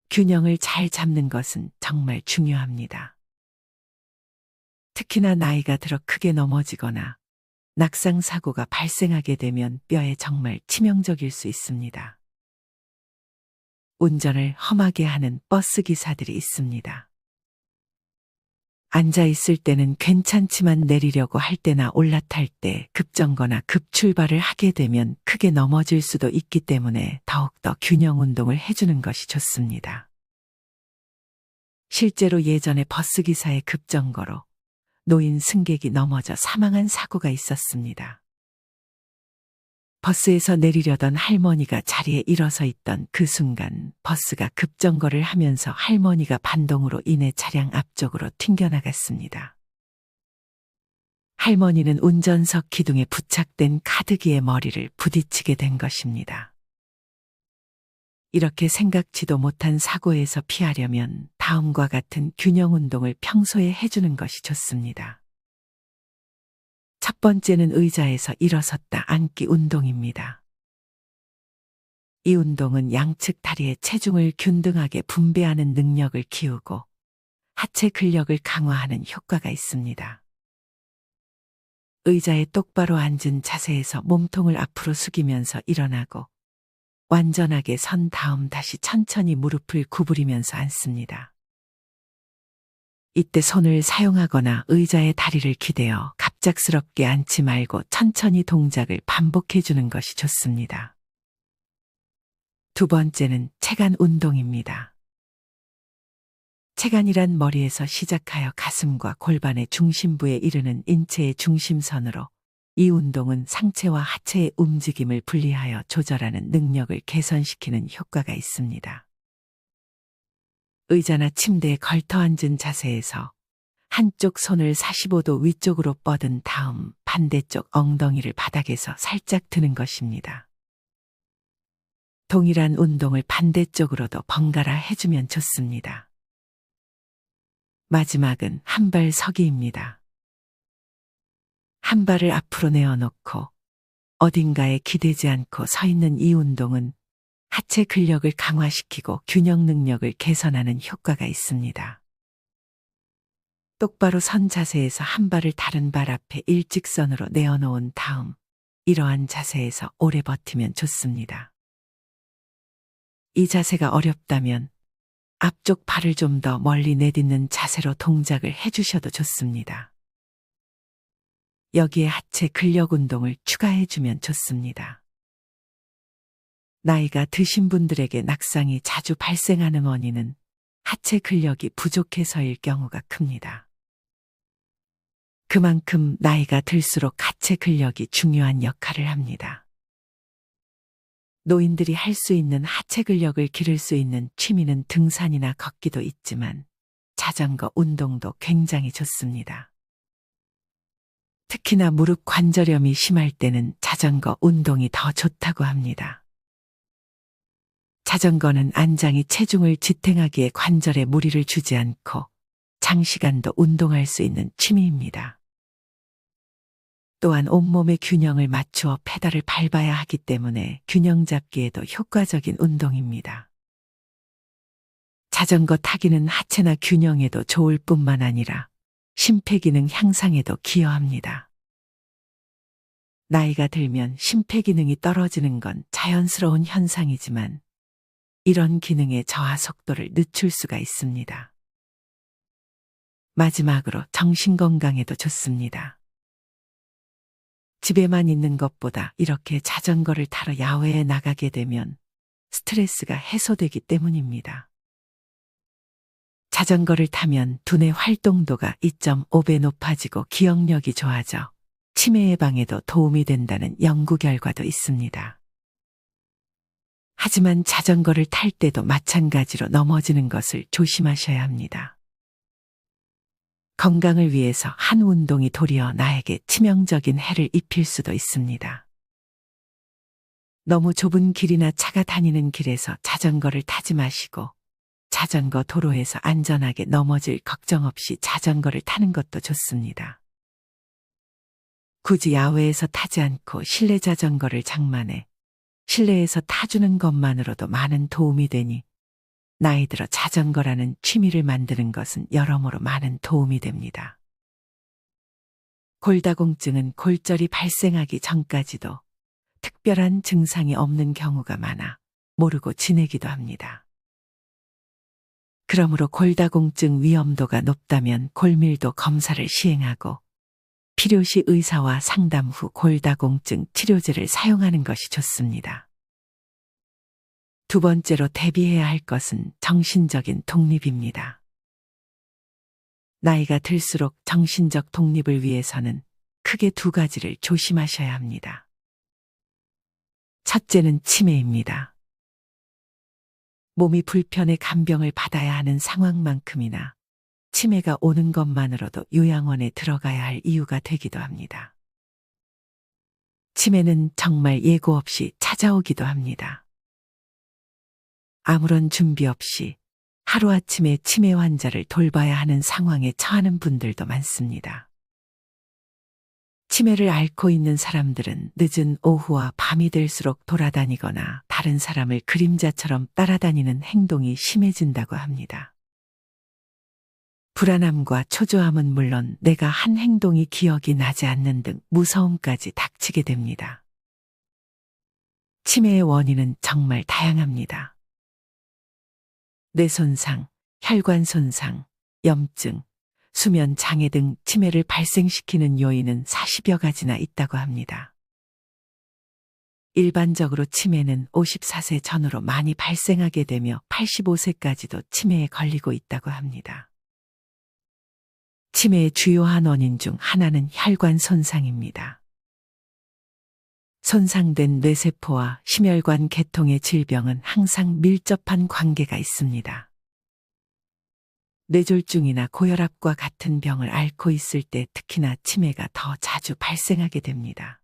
균형을 잘 잡는 것은 정말 중요합니다. 특히나 나이가 들어 크게 넘어지거나 낙상사고가 발생하게 되면 뼈에 정말 치명적일 수 있습니다. 운전을 험하게 하는 버스 기사들이 있습니다. 앉아 있을 때는 괜찮지만 내리려고 할 때나 올라탈 때 급정거나 급출발을 하게 되면 크게 넘어질 수도 있기 때문에 더욱더 균형 운동을 해주는 것이 좋습니다. 실제로 예전에 버스기사의 급정거로 노인 승객이 넘어져 사망한 사고가 있었습니다. 버스에서 내리려던 할머니가 자리에 일어서 있던 그 순간 버스가 급정거를 하면서 할머니가 반동으로 인해 차량 앞쪽으로 튕겨나갔습니다. 할머니는 운전석 기둥에 부착된 카드기의 머리를 부딪히게 된 것입니다. 이렇게 생각지도 못한 사고에서 피하려면 다음과 같은 균형 운동을 평소에 해주는 것이 좋습니다. 첫 번째는 의자에서 일어섰다 앉기 운동입니다. 이 운동은 양측 다리의 체중을 균등하게 분배하는 능력을 키우고 하체 근력을 강화하는 효과가 있습니다. 의자에 똑바로 앉은 자세에서 몸통을 앞으로 숙이면서 일어나고 완전하게 선 다음 다시 천천히 무릎을 구부리면서 앉습니다. 이때 손을 사용하거나 의자에 다리를 기대어 갑작스럽게 앉지 말고 천천히 동작을 반복해 주는 것이 좋습니다. 두 번째는 체간 운동입니다. 체간이란 머리에서 시작하여 가슴과 골반의 중심부에 이르는 인체의 중심선으로 이 운동은 상체와 하체의 움직임을 분리하여 조절하는 능력을 개선시키는 효과가 있습니다. 의자나 침대에 걸터 앉은 자세에서 한쪽 손을 45도 위쪽으로 뻗은 다음 반대쪽 엉덩이를 바닥에서 살짝 드는 것입니다. 동일한 운동을 반대쪽으로도 번갈아 해주면 좋습니다. 마지막은 한발 서기입니다. 한 발을 앞으로 내어놓고 어딘가에 기대지 않고 서 있는 이 운동은 하체 근력을 강화시키고 균형 능력을 개선하는 효과가 있습니다. 똑바로 선 자세에서 한 발을 다른 발 앞에 일직선으로 내어놓은 다음 이러한 자세에서 오래 버티면 좋습니다. 이 자세가 어렵다면 앞쪽 발을 좀 더 멀리 내딛는 자세로 동작을 해주셔도 좋습니다. 여기에 하체 근력 운동을 추가해주면 좋습니다. 나이가 드신 분들에게 낙상이 자주 발생하는 원인은 하체 근력이 부족해서일 경우가 큽니다. 그만큼 나이가 들수록 하체 근력이 중요한 역할을 합니다. 노인들이 할 수 있는 하체 근력을 기를 수 있는 취미는 등산이나 걷기도 있지만 자전거 운동도 굉장히 좋습니다. 특히나 무릎 관절염이 심할 때는 자전거 운동이 더 좋다고 합니다. 자전거는 안장이 체중을 지탱하기에 관절에 무리를 주지 않고 장시간도 운동할 수 있는 취미입니다. 또한 온몸의 균형을 맞추어 페달을 밟아야 하기 때문에 균형 잡기에도 효과적인 운동입니다. 자전거 타기는 하체나 균형에도 좋을 뿐만 아니라 심폐기능 향상에도 기여합니다. 나이가 들면 심폐기능이 떨어지는 건 자연스러운 현상이지만 이런 기능의 저하 속도를 늦출 수가 있습니다. 마지막으로 정신건강에도 좋습니다. 집에만 있는 것보다 이렇게 자전거를 타러 야외에 나가게 되면 스트레스가 해소되기 때문입니다. 자전거를 타면 두뇌 활동도가 2.5배 높아지고 기억력이 좋아져 치매 예방에도 도움이 된다는 연구 결과도 있습니다. 하지만 자전거를 탈 때도 마찬가지로 넘어지는 것을 조심하셔야 합니다. 건강을 위해서 한 운동이 도리어 나에게 치명적인 해를 입힐 수도 있습니다. 너무 좁은 길이나 차가 다니는 길에서 자전거를 타지 마시고 자전거 도로에서 안전하게 넘어질 걱정 없이 자전거를 타는 것도 좋습니다. 굳이 야외에서 타지 않고 실내 자전거를 장만해 실내에서 타주는 것만으로도 많은 도움이 되니 나이 들어 자전거라는 취미를 만드는 것은 여러모로 많은 도움이 됩니다. 골다공증은 골절이 발생하기 전까지도 특별한 증상이 없는 경우가 많아 모르고 지내기도 합니다. 그러므로 골다공증 위험도가 높다면 골밀도 검사를 시행하고 필요시 의사와 상담 후 골다공증 치료제를 사용하는 것이 좋습니다. 두 번째로 대비해야 할 것은 정신적인 독립입니다. 나이가 들수록 정신적 독립을 위해서는 크게 두 가지를 조심하셔야 합니다. 첫째는 치매입니다. 몸이 불편해 간병을 받아야 하는 상황만큼이나 치매가 오는 것만으로도 요양원에 들어가야 할 이유가 되기도 합니다. 치매는 정말 예고 없이 찾아오기도 합니다. 아무런 준비 없이 하루아침에 치매 환자를 돌봐야 하는 상황에 처하는 분들도 많습니다. 치매를 앓고 있는 사람들은 늦은 오후와 밤이 될수록 돌아다니거나 다른 사람을 그림자처럼 따라다니는 행동이 심해진다고 합니다. 불안함과 초조함은 물론 내가 한 행동이 기억이 나지 않는 등 무서움까지 닥치게 됩니다. 치매의 원인은 정말 다양합니다. 뇌 손상, 혈관 손상, 염증, 수면 장애 등 치매를 발생시키는 요인은 40여 가지나 있다고 합니다. 일반적으로 치매는 54세 전후로 많이 발생하게 되며 85세까지도 치매에 걸리고 있다고 합니다. 치매의 주요한 원인 중 하나는 혈관 손상입니다. 손상된 뇌세포와 심혈관 계통의 질병은 항상 밀접한 관계가 있습니다. 뇌졸중이나 고혈압과 같은 병을 앓고 있을 때 특히나 치매가 더 자주 발생하게 됩니다.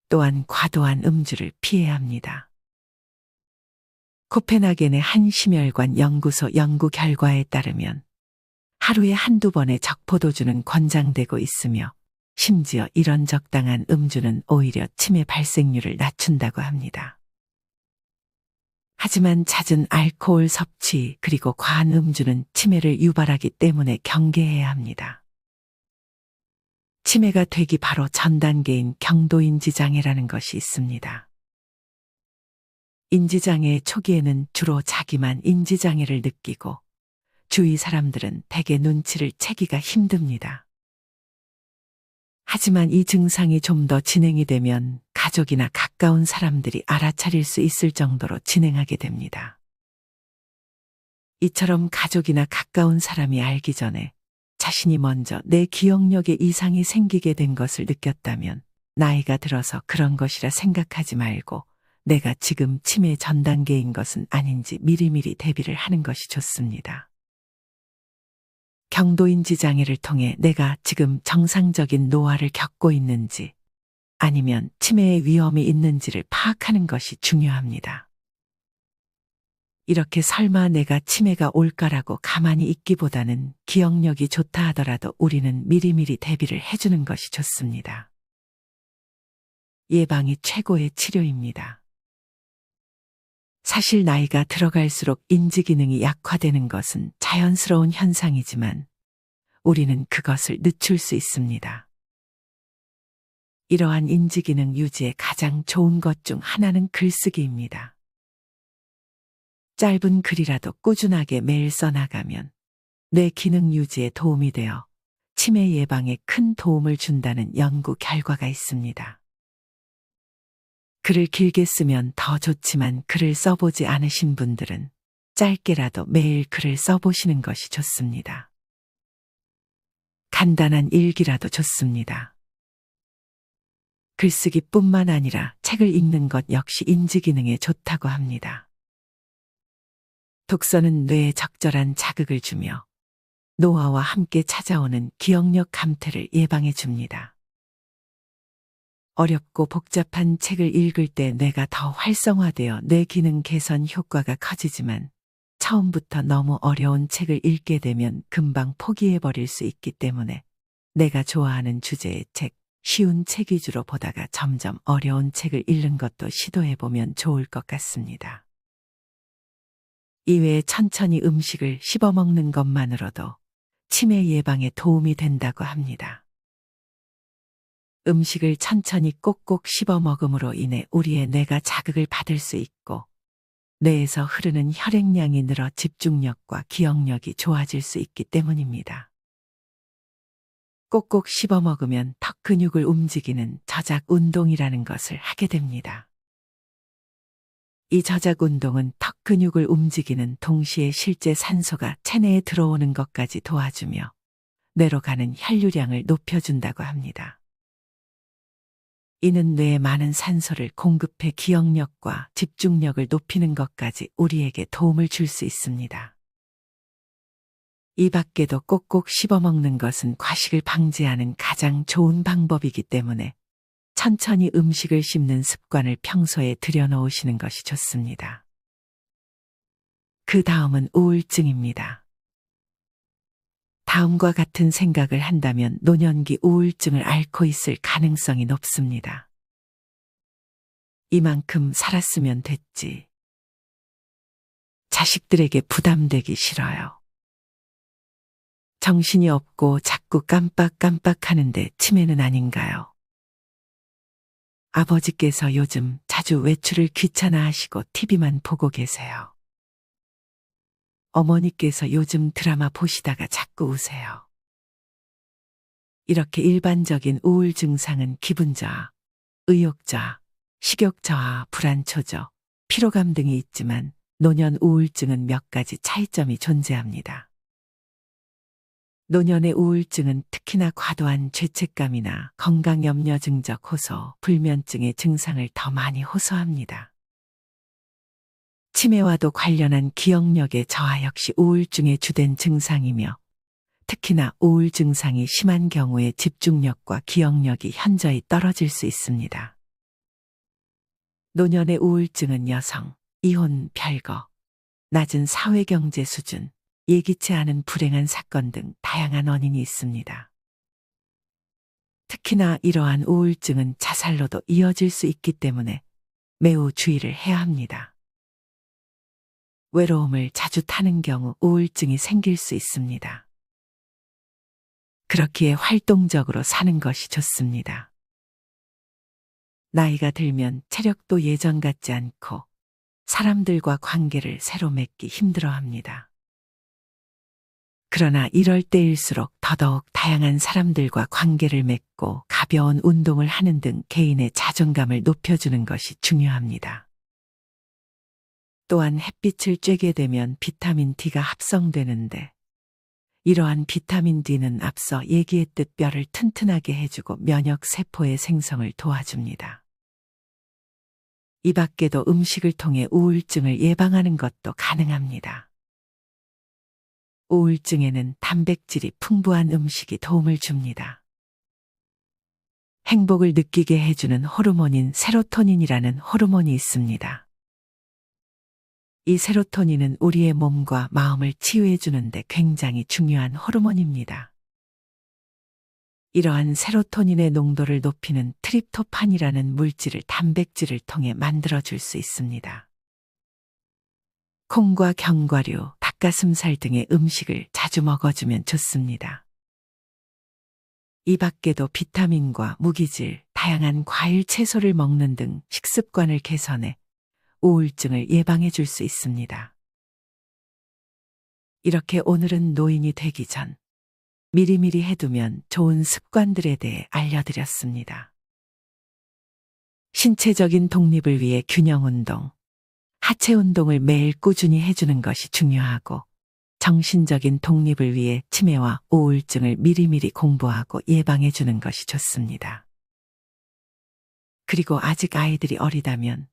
또한 과도한 음주를 피해야 합니다. 코펜하겐의 한 심혈관 연구소 연구 결과에 따르면 하루에 한두 번의 적포도주는 권장되고 있으며 심지어 이런 적당한 음주는 오히려 치매 발생률을 낮춘다고 합니다. 하지만 잦은 알코올 섭취 그리고 과한 음주는 치매를 유발하기 때문에 경계해야 합니다. 치매가 되기 바로 전 단계인 경도인지장애라는 것이 있습니다. 인지장애 초기에는 주로 자기만 인지장애를 느끼고 주위 사람들은 대개 눈치를 채기가 힘듭니다. 하지만 이 증상이 좀 더 진행이 되면 가족이나 가까운 사람들이 알아차릴 수 있을 정도로 진행하게 됩니다. 이처럼 가족이나 가까운 사람이 알기 전에 자신이 먼저 내 기억력에 이상이 생기게 된 것을 느꼈다면 나이가 들어서 그런 것이라 생각하지 말고 내가 지금 치매 전 단계인 것은 아닌지 미리미리 대비를 하는 것이 좋습니다. 경도인지 장애를 통해 내가 지금 정상적인 노화를 겪고 있는지 아니면 치매의 위험이 있는지를 파악하는 것이 중요합니다. 이렇게 설마 내가 치매가 올까라고 가만히 있기보다는 기억력이 좋다 하더라도 우리는 미리미리 대비를 해주는 것이 좋습니다. 예방이 최고의 치료입니다. 사실 나이가 들어갈수록 인지기능이 약화되는 것은 자연스러운 현상이지만 우리는 그것을 늦출 수 있습니다. 이러한 인지기능 유지에 가장 좋은 것 중 하나는 글쓰기입니다. 짧은 글이라도 꾸준하게 매일 써나가면 뇌 기능 유지에 도움이 되어 치매 예방에 큰 도움을 준다는 연구 결과가 있습니다. 글을 길게 쓰면 더 좋지만 글을 써보지 않으신 분들은 짧게라도 매일 글을 써보시는 것이 좋습니다. 간단한 일기라도 좋습니다. 글쓰기뿐만 아니라 책을 읽는 것 역시 인지기능에 좋다고 합니다. 독서는 뇌에 적절한 자극을 주며 노화와 함께 찾아오는 기억력 감퇴를 예방해 줍니다. 어렵고 복잡한 책을 읽을 때 뇌가 더 활성화되어 뇌 기능 개선 효과가 커지지만 처음부터 너무 어려운 책을 읽게 되면 금방 포기해버릴 수 있기 때문에 내가 좋아하는 주제의 책, 쉬운 책 위주로 보다가 점점 어려운 책을 읽는 것도 시도해보면 좋을 것 같습니다. 이외에 천천히 음식을 씹어 먹는 것만으로도 치매 예방에 도움이 된다고 합니다. 음식을 천천히 꼭꼭 씹어 먹음으로 인해 우리의 뇌가 자극을 받을 수 있고 뇌에서 흐르는 혈액량이 늘어 집중력과 기억력이 좋아질 수 있기 때문입니다. 꼭꼭 씹어 먹으면 턱 근육을 움직이는 저작 운동이라는 것을 하게 됩니다. 이 저작 운동은 턱 근육을 움직이는 동시에 실제 산소가 체내에 들어오는 것까지 도와주며 뇌로 가는 혈류량을 높여준다고 합니다. 이는 뇌에 많은 산소를 공급해 기억력과 집중력을 높이는 것까지 우리에게 도움을 줄 수 있습니다. 이 밖에도 꼭꼭 씹어 먹는 것은 과식을 방지하는 가장 좋은 방법이기 때문에 천천히 음식을 씹는 습관을 평소에 들여놓으시는 것이 좋습니다. 그 다음은 우울증입니다. 다음과 같은 생각을 한다면 노년기 우울증을 앓고 있을 가능성이 높습니다. 이만큼 살았으면 됐지. 자식들에게 부담되기 싫어요. 정신이 없고 자꾸 깜빡깜빡하는데 치매는 아닌가요? 아버지께서 요즘 자주 외출을 귀찮아하시고 TV만 보고 계세요. 어머니께서 요즘 드라마 보시다가 자꾸 우세요. 이렇게 일반적인 우울 증상은 기분 저하, 의욕 저하, 식욕 저하, 불안 초조, 피로감 등이 있지만 노년 우울증은 몇 가지 차이점이 존재합니다. 노년의 우울증은 특히나 과도한 죄책감이나 건강염려 증적 호소, 불면증의 증상을 더 많이 호소합니다. 치매와도 관련한 기억력의 저하 역시 우울증의 주된 증상이며 특히나 우울 증상이 심한 경우에 집중력과 기억력이 현저히 떨어질 수 있습니다. 노년의 우울증은 여성, 이혼, 별거, 낮은 사회경제 수준, 예기치 않은 불행한 사건 등 다양한 원인이 있습니다. 특히나 이러한 우울증은 자살로도 이어질 수 있기 때문에 매우 주의를 해야 합니다. 외로움을 자주 타는 경우 우울증이 생길 수 있습니다. 그렇기에 활동적으로 사는 것이 좋습니다. 나이가 들면 체력도 예전 같지 않고 사람들과 관계를 새로 맺기 힘들어합니다. 그러나 이럴 때일수록 더더욱 다양한 사람들과 관계를 맺고 가벼운 운동을 하는 등 개인의 자존감을 높여주는 것이 중요합니다. 또한 햇빛을 쬐게 되면 비타민 D가 합성되는데 이러한 비타민 D는 앞서 얘기했듯 뼈를 튼튼하게 해주고 면역 세포의 생성을 도와줍니다. 이 밖에도 음식을 통해 우울증을 예방하는 것도 가능합니다. 우울증에는 단백질이 풍부한 음식이 도움을 줍니다. 행복을 느끼게 해주는 호르몬인 세로토닌이라는 호르몬이 있습니다. 이 세로토닌은 우리의 몸과 마음을 치유해 주는데 굉장히 중요한 호르몬입니다. 이러한 세로토닌의 농도를 높이는 트립토판이라는 물질을 단백질을 통해 만들어줄 수 있습니다. 콩과 견과류, 닭가슴살 등의 음식을 자주 먹어주면 좋습니다. 이 밖에도 비타민과 무기질, 다양한 과일, 채소를 먹는 등 식습관을 개선해 우울증을 예방해 줄 수 있습니다. 이렇게 오늘은 노인이 되기 전 미리미리 해두면 좋은 습관들에 대해 알려드렸습니다. 신체적인 독립을 위해 균형 운동, 하체 운동을 매일 꾸준히 해주는 것이 중요하고 정신적인 독립을 위해 치매와 우울증을 미리미리 공부하고 예방해 주는 것이 좋습니다. 그리고 아직 아이들이 어리다면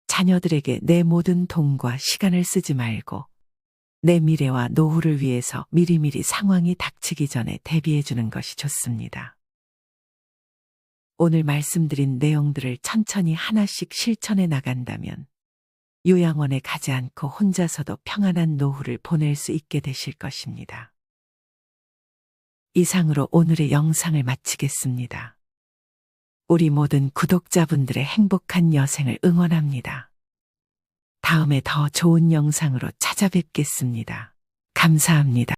자녀들에게 내 모든 돈과 시간을 쓰지 말고 내 미래와 노후를 위해서 미리미리 상황이 닥치기 전에 대비해 주는 것이 좋습니다. 오늘 말씀드린 내용들을 천천히 하나씩 실천해 나간다면 요양원에 가지 않고 혼자서도 평안한 노후를 보낼 수 있게 되실 것입니다. 이상으로 오늘의 영상을 마치겠습니다. 우리 모든 구독자분들의 행복한 여생을 응원합니다. 다음에 더 좋은 영상으로 찾아뵙겠습니다. 감사합니다.